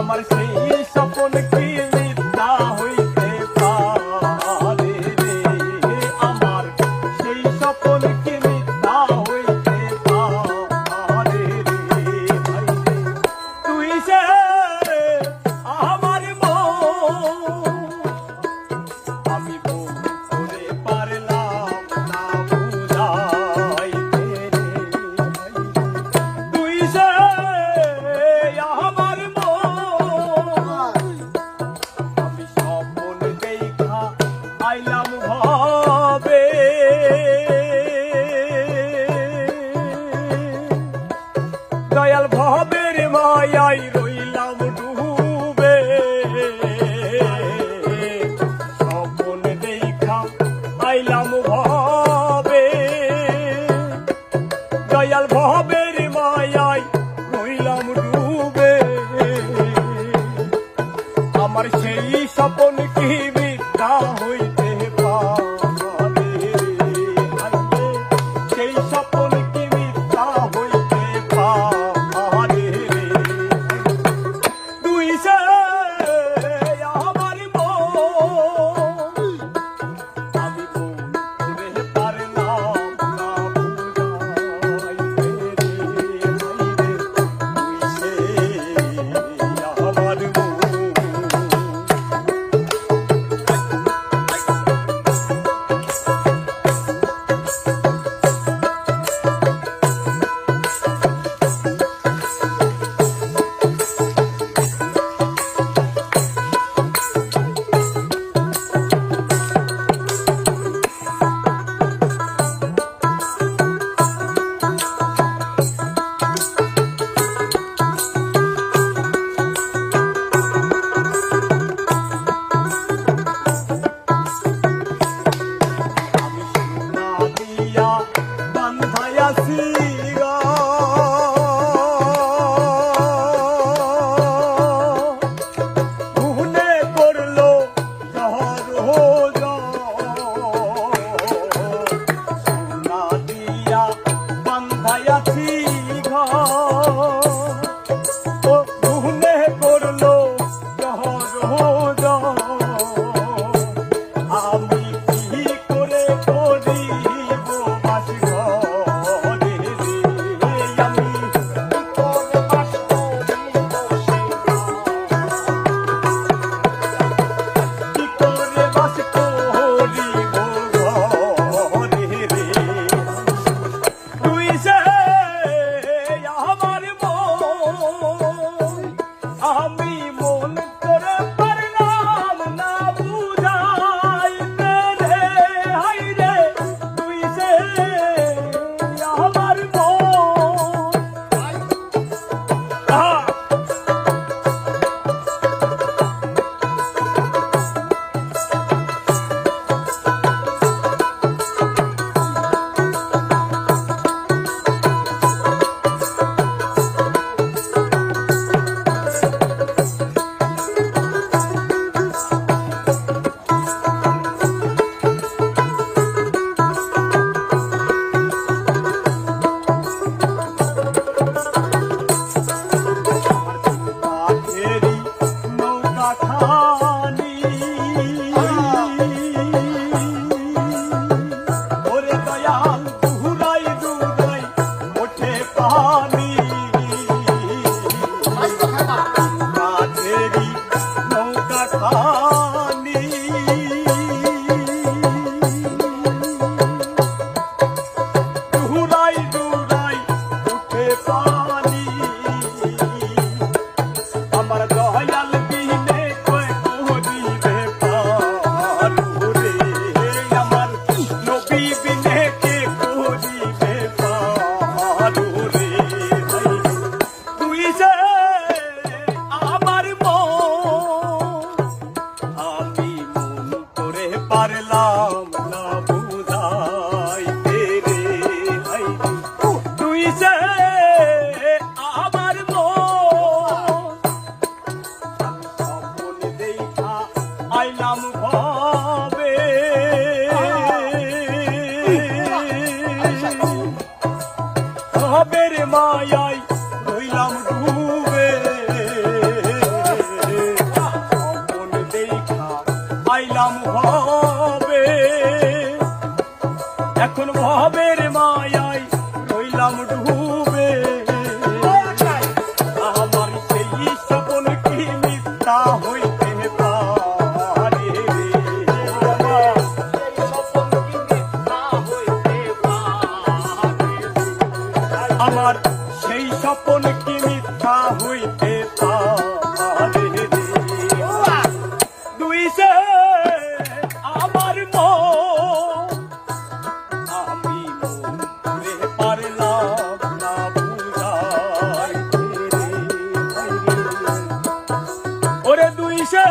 আমার সেই স্বপ্ন কি মিথ্যা হইতে পারে রে, আমার সেই স্বপ্ন কি মিথ্যা হইতে পারে রে। তুই যে আমার মন, আমি মন করে পারলাম না বুঝাইতে রে। তুই যে আমার মন, আমি স্বপ্ন দেখা আইলাম ভাবে, দয়াল ভবের মায়াই রইলাম ডুবে। স্বপ্ন দেখা আইলাম ভাবে, দয়াল ভবের মায়াই রইলাম ডুবে। আমার সেই স্বপ্ন কি মিথ্যা হইতে পারে রে, সেই স্বপ্ন কি মিথ্যা হইতে পারে রে। তুই যে আমার মন, আমি মন করে পারলাম না বুঝাইতে রে। তুই যে আমার মন। আমি মন করে পারলাম না বুঝাইতে রে, হাই রে। তুই যে আমার মন, পাইলাম হবে, এখন ভবের মায়ায় রইলাম ডুবে। আমার সেই স্বপ্ন কি মিথ্যা হইতে পারে, আমার সেই স্বপ্ন কি মিথ্যা হইতে পারে। দুই সে আমার মন, আমি মনে পারলাম না বুঝাইতে রে। ওরে দুই সে